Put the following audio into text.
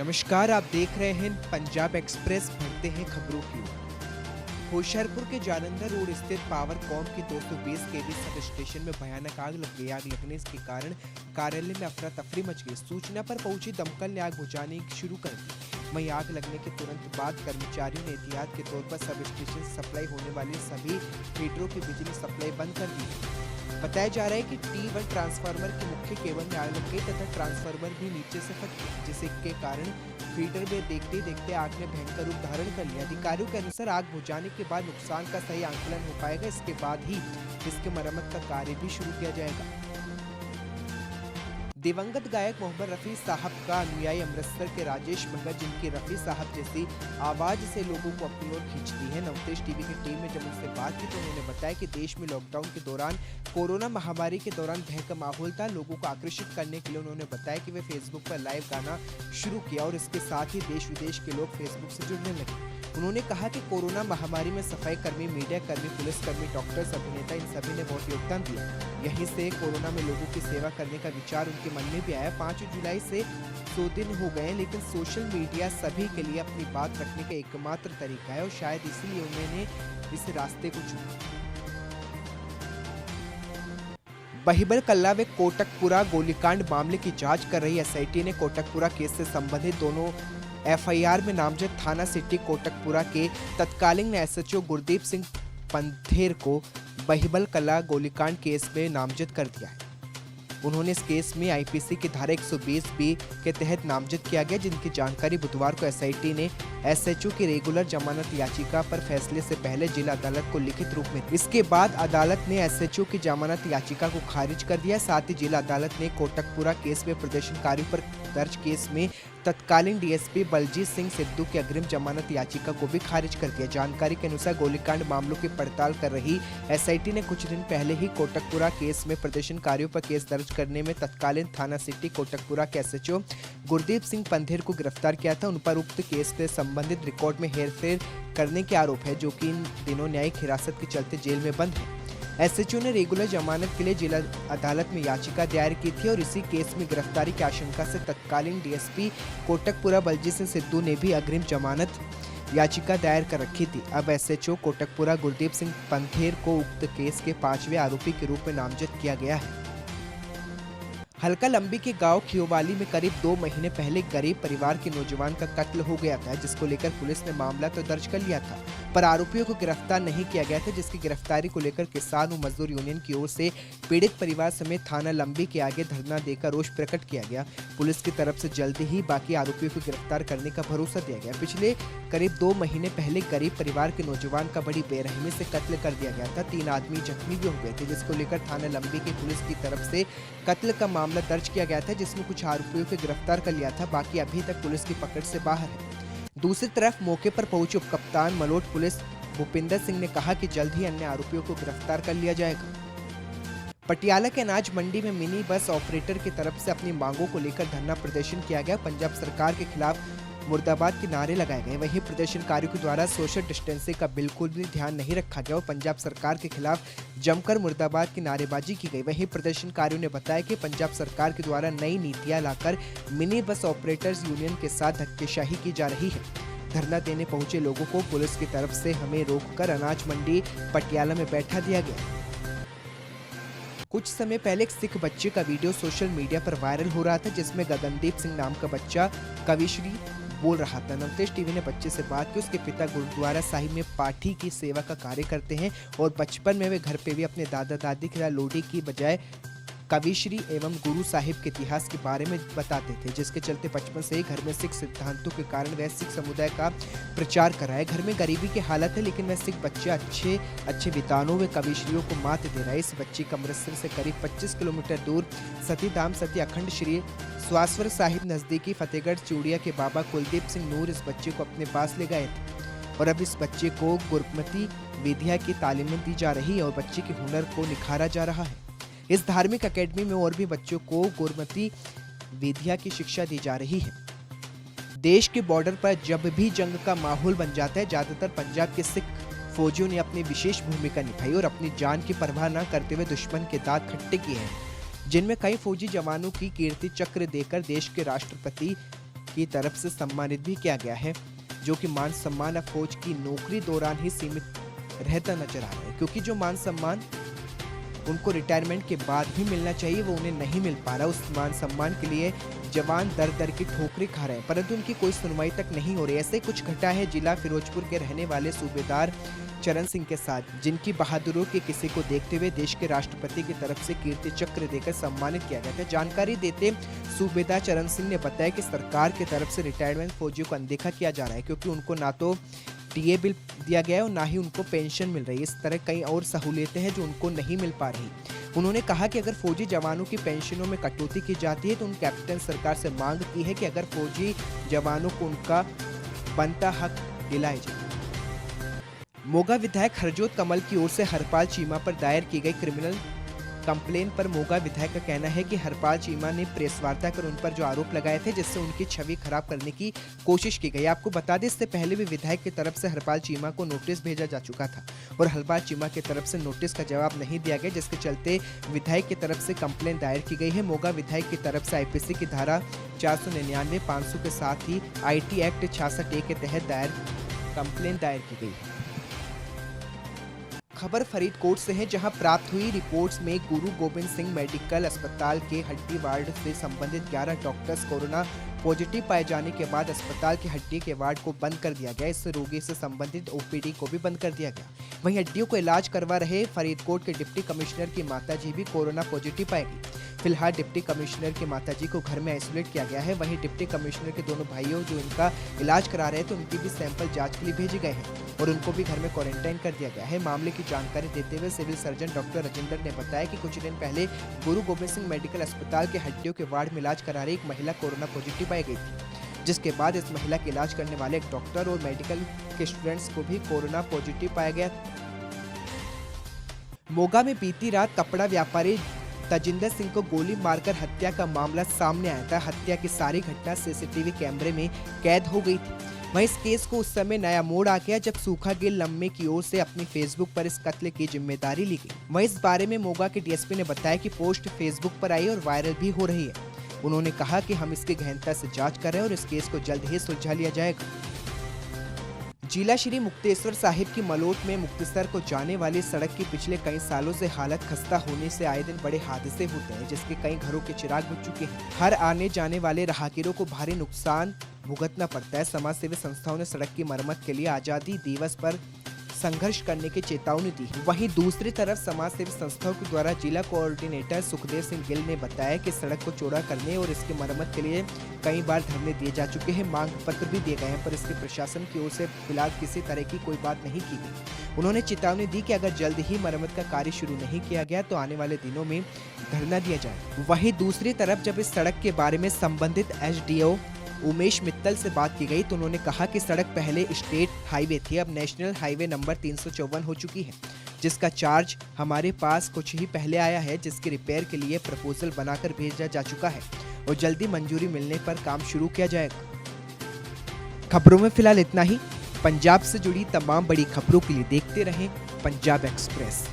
नमस्कार, आप देख रहे हैं पंजाब एक्सप्रेस। बढ़ते हैं खबरों की ओर। होशियारपुर के जालंधर रोड स्थित पावरकॉम के 220 केवी सब स्टेशन में भयानक आग लग गई। आग लगने के कारण कार्यालय में अफरा तफरी मच गई। सूचना पर पहुंची दमकल ने आग बुझाने शुरू कर दी। वहीं आग लगने के तुरंत बाद कर्मचारियों ने एहतियात के तौर पर सब स्टेशन से सप्लाई होने वाले सभी फीडरों की बिजली सप्लाई बंद कर दी। बताया जा रहा है कि T1 ट्रांसफार्मर के मुख्य केबल में आग लग गई तथा ट्रांसफार्मर भी नीचे से फट गया, जिसके कारण फीडर में देखते देखते आग ने भयंकर रूप धारण कर लिया। अधिकारियों के अनुसार आग बुझाने के बाद नुकसान का सही आंकलन हो पाएगा। इसके बाद ही इसके मरम्मत का कार्य भी शुरू किया जाएगा। दिवंगत गायक मोहम्मद रफी साहब का अनुयायी अमृतसर के राजेश भगत, जिनकी रफी साहब जैसी आवाज से लोगों को अपनी ओर खींचती है, नवतेज टीवी की टीम ने जब उनसे बात की तो उन्होंने बताया कि देश में लॉकडाउन के दौरान कोरोना महामारी के दौरान भय का माहौल था। लोगों को आकर्षित करने के लिए उन्होंने बताया कि वे फेसबुक पर लाइव गाना शुरू किया और इसके साथ ही देश विदेश के लोग फेसबुक से जुड़ने लगे। उन्होंने कहा कि कोरोना महामारी में सफाई कर्मी, मीडिया कर्मी, पुलिस कर्मी, डॉक्टर्स, अभिनेता, इन सभी ने बहुत योगदान दिया। यहीं से कोरोना में लोगों की सेवा करने का विचार उनके मन में भी आया। 5 जुलाई से 100 दिन हो गए, लेकिन सोशल मीडिया सभी के लिए अपनी बात रखने का एकमात्र तरीका है और शायद इसीलिए उन्होंने इस रास्ते को चुना। बहिबल कल्ला व कोटकपुरा गोलीकांड मामले की जांच कर रही एसआईटी ने कोटकपुरा केस से संबंधित दोनों एफआईआर में नामजद थाना सिटी कोटकपुरा के तत्कालीन एसएचओ गुरदीप सिंह पंथेर को बहिबल कला गोलीकांड केस में नामजद कर दिया है। उन्होंने इस केस में आईपीसी की धारा 120 बी के तहत नामजद किया गया, जिनकी जानकारी बुधवार को एसआईटी ने एसएचओ की रेगुलर जमानत याचिका पर फैसले से पहले जिला अदालत को लिखित रूप में। इसके बाद अदालत ने एसएचओ की जमानत याचिका को खारिज कर दिया। साथ ही जिला अदालत ने कोटकपुरा केस में प्रदर्शनकारियों पर दर्ज केस में तत्कालीन डीएसपी बलजीत सिंह सिद्धू की अग्रिम जमानत याचिका को भी खारिज कर दिया। जानकारी के अनुसार गोलीकांड मामलों की पड़ताल कर रही एसआईटी ने कुछ दिन पहले ही कोटकपुरा केस में प्रदर्शनकारियों पर केस दर्ज करने में तत्कालीन थाना सिटी कोटकपुरा के एसएचओ गुरदीप सिंह पंथेर को गिरफ्तार किया था। उन पर उक्त केस से संबंधित रिकॉर्ड में हेरफेर करने के आरोप है, जो कि इन दिनों न्यायिक हिरासत के चलते जेल में बंद है। एसएचओ ने रेगुलर जमानत के लिए जिला अदालत में याचिका दायर की थी और इसी केस में गिरफ्तारी की आशंका से तत्कालीन डीएसपी कोटकपुरा बलजीत सिंह सिद्धू ने भी अग्रिम जमानत याचिका दायर कर रखी थी। अब एसएचओ कोटकपुरा गुरदीप सिंह पंथेर को उक्त केस के 5वें आरोपी के रूप में नामजद किया गया है। हल्का लंबी के गांव खियोवाली में करीब 2 महीने पहले गरीब परिवार के नौजवान का कत्ल हो गया था, जिसको लेकर पुलिस ने मामला तो दर्ज कर लिया था, पर आरोपियों को गिरफ्तार नहीं किया गया था, जिसकी गिरफ्तारी को लेकर किसान और मजदूर यूनियन की ओर से पीड़ित परिवार समेत थाना लंबी के आगे धरना देकर रोष प्रकट किया गया। पुलिस की तरफ से जल्दी ही बाकी आरोपियों को गिरफ्तार करने का भरोसा दिया गया। पिछले करीब 2 महीने पहले गरीब परिवार के नौजवान का बड़ी बेरहमी से कत्ल कर दिया गया था। 3 आदमी जख्मी भी हो गए थे, जिसको लेकर थाना लंबी की पुलिस की तरफ से कत्ल का मामला दर्ज किया गया था, जिसमें कुछ आरोपियों को गिरफ्तार कर लिया था, बाकी अभी तक पुलिस की पकड़ से बाहर है। दूसरी तरफ मौके पर पहुंचे उपकप्तान मलोट पुलिस भूपिंदर सिंह ने कहा कि जल्द ही अन्य आरोपियों को गिरफ्तार कर लिया जाएगा। पटियाला के अनाज मंडी में मिनी बस ऑपरेटर की तरफ से अपनी मांगों को लेकर धरना प्रदर्शन किया गया। पंजाब सरकार के खिलाफ मुर्दाबाद के नारे लगाए गए। वहीं प्रदर्शनकारियों के द्वारा सोशल डिस्टेंसिंग का बिल्कुल भी ध्यान नहीं रखा गया और पंजाब सरकार के खिलाफ जमकर मुर्दाबाद की नारेबाजी की गई। वहीं प्रदर्शनकारियों ने बताया कि पंजाब सरकार के द्वारा नई नीतियां लाकर मिनी बस ऑपरेटर्स यूनियन के साथ धक्केशाही की जा रही है। धरना देने पहुंचे लोगों को पुलिस की तरफ से हमें रोककर अनाज मंडी पटियाला में बैठा दिया गया। कुछ समय पहले एक सिख बच्चे का वीडियो सोशल मीडिया पर वायरल हो रहा था, जिसमें गगनदीप सिंह नाम का बच्चा कविश्री बोल रहा था। नवतेज टीवी ने बच्चे से बात की। उसके पिता गुरुद्वारा साहिब में पाठी की सेवा का कार्य करते हैं और बचपन में वे घर पे भी अपने दादा दादी के लोडी की बजाय कविश्री एवं गुरु साहिब के इतिहास के बारे में बताते थे, जिसके चलते बचपन से ही घर में सिख सिद्धांतों के कारण वह सिख समुदाय का प्रचार कर रहा है। घर में गरीबी की हालत है, लेकिन वह सिख बच्चे अच्छे विद्वानों व कविश्रियों को मात दे रहा है। इस बच्चे को अमृतसर से करीब 25 किलोमीटर दूर सती धाम सती अखंड श्री स्वास्वर साहिब नजदीकी फतेहगढ़ चूड़िया के बाबा कुलदीप सिंह नूर इस बच्चे को अपने पास ले गए थे और अब इस बच्चे को गुरमती विद्या की तालीम दी जा रही है और बच्चे के हुनर को निखारा जा रहा है। इस धार्मिक एकेडमी में और भी बच्चों को गुरमती विद्या की शिक्षा दी जा रही है। देश के बॉर्डर पर जब भी जंग का माहौल बन जाता है, ज्यादातर पंजाब के सिख फौजियों ने अपनी विशेष भूमिका निभाई और अपनी जान की परवाह न करते हुए दुश्मन के दांत खट्टे किए हैं, जिनमें कई फौजी जवानों की कीर्ति चक्र देकर देश के राष्ट्रपति की तरफ से सम्मानित भी किया गया है, जो कि मान सम्मान अब फौज की नौकरी दौरान ही सीमित रहता नजर आ रहा है, क्योंकि जो मान सम्मान उनको रिटायरमेंट के बाद भी मिलना चाहिए वो उन्हें नहीं मिल पा रहा। उस मान सम्मान के लिए जवान दर दर की ठोकरें खा रहे हैं, परंतु उनकी कोई सुनवाई तक नहीं हो रही। ऐसे कुछ घटा है जिला फिरोजपुर के रहने वाले सूबेदार चरण सिंह के साथ, जिनकी बहादुरों के किसी को देखते हुए देश के राष्ट्रपति की तरफ से कीर्ति चक्र देकर सम्मानित किया गया था। जानकारी देते सूबेदार चरण सिंह ने बताया कि सरकार की तरफ से रिटायरमेंट फौजियों को अनदेखा किया जा रहा है, क्योंकि उनको ना तो टीए बिल दिया गया है और ना ही उनको पेंशन मिल रही है। इस तरह कई और सहूलियतें हैं जो उनको नहीं मिल पा रही। उन्होंने कहा कि अगर फौजी जवानों की पेंशनों में कटौती की जाती है तो उन कैप्टन सरकार से मांग की है कि अगर फौजी जवानों को उनका बनता हक दिलाया जाए। मोगा विधायक हरजोत कमल की ओर से हरपाल चीमा पर दायर की गई क्रिमिनल कंप्लेन पर मोगा विधायक का कहना है कि हरपाल चीमा ने प्रेस वार्ता कर उन पर जो आरोप लगाए थे, जिससे उनकी छवि खराब करने की कोशिश की गई। आपको बता दें, इससे पहले भी विधायक की तरफ से हरपाल चीमा को नोटिस भेजा जा चुका था और हरपाल चीमा की तरफ से नोटिस का जवाब नहीं दिया गया, जिसके चलते विधायक की तरफ से कंप्लेन दायर की गई है। मोगा विधायक की तरफ से आईपीसी की धारा 499, 500 के साथ ही IT एक्ट 66A के तहत दायर कंप्लेन दायर की गई है। खबर फरीदकोट से है, जहां प्राप्त हुई रिपोर्ट्स में गुरु गोबिंद सिंह मेडिकल अस्पताल के हड्डी वार्ड से संबंधित 11 डॉक्टर्स कोरोना पॉजिटिव पाए जाने के बाद अस्पताल के हड्डी के वार्ड को बंद कर दिया गया। इससे रोगी से संबंधित OPD को भी बंद कर दिया गया। वहीं हड्डियों को इलाज करवा रहे फरीदकोट के डिप्टी कमिश्नर की माताजी भी कोरोना पॉजिटिव पाई गई। फिलहाल डिप्टी कमिश्नर की माताजी को घर में आइसोलेट किया गया है। वहीं डिप्टी कमिश्नर के दोनों भाइयों जो इनका इलाज करा रहे थे, उनकी भी सैंपल जांच के लिए भेजे गए हैं और उनको भी घर में क्वारंटाइन कर दिया गया है। मामले की जानकारी देते हुए सिविल सर्जन डॉक्टर राजेंद्र ने बताया कि कुछ दिन पहले गुरु गोबिंद सिंह मेडिकल अस्पताल के हड्डियों के वार्ड में इलाज करा रही एक महिला कोरोना पॉजिटिव पाई गई थी, जिसके बाद इस महिला का इलाज करने वाले एक डॉक्टर और मेडिकल के स्टूडेंट्स को भी कोरोना पॉजिटिव पाया गया। मोगा में बीती रात कपड़ा व्यापारी तजिंदर सिंह को गोली मारकर हत्या का मामला सामने आया था। हत्या की सारी घटना CCTV कैमरे में कैद हो गई थी। वहीं इस केस को उस समय नया मोड़ आ गया जब सूखा गिल लम्बे की ओर से अपनी फेसबुक पर इस कत्ल की जिम्मेदारी ली गई। वहीं इस बारे में मोगा के DSP ने बताया कि पोस्ट फेसबुक पर आई और वायरल भी हो रही है। उन्होंने कहा कि हम इसकी गहनता से जांच कर रहे हैं और इस केस को जल्द ही सुलझा लिया जाएगा। जिला श्री मुक्तेश्वर साहिब की मलोट में मुक्तेसर को जाने वाली सड़क की पिछले कई सालों से हालत खस्ता होने से आए दिन बड़े हादसे होते हैं, जिसके कई घरों के चिराग बुझ चुके हैं। हर आने जाने वाले राहगीरों को भारी नुकसान भुगतना पड़ता है। समाज सेवी संस्थाओं ने सड़क की मरम्मत के लिए आजादी दिवस पर संघर्ष करने की चेतावनी दी। वहीं दूसरी तरफ समाज सेवी संस्थाओं के द्वारा जिला कोऑर्डिनेटर सुखदेव सिंह गिल ने बताया कि सड़क को चौड़ा करने और इसकी मरम्मत के लिए कई बार धरने दिए जा चुके हैं, मांग पत्र भी दिए गए हैं, पर इसके प्रशासन की ओर से फिलहाल किसी तरह की कोई बात नहीं की गई। उन्होंने चेतावनी दी कि अगर जल्द ही मरम्मत का कार्य शुरू नहीं किया गया तो आने वाले दिनों में धरना दिया जाए। वहीं दूसरी तरफ जब इस सड़क के बारे में संबंधित SDO उमेश मित्तल से बात की गई तो उन्होंने कहा कि सड़क पहले स्टेट हाईवे थी, अब नेशनल हाईवे नंबर 354 हो चुकी है, जिसका चार्ज हमारे पास कुछ ही पहले आया है, जिसके रिपेयर के लिए प्रपोजल बनाकर भेजा जा चुका है और जल्दी मंजूरी मिलने पर काम शुरू किया जाएगा। खबरों में फिलहाल इतना ही। पंजाब से जुड़ी तमाम बड़ी खबरों के लिए देखते रहें पंजाब एक्सप्रेस।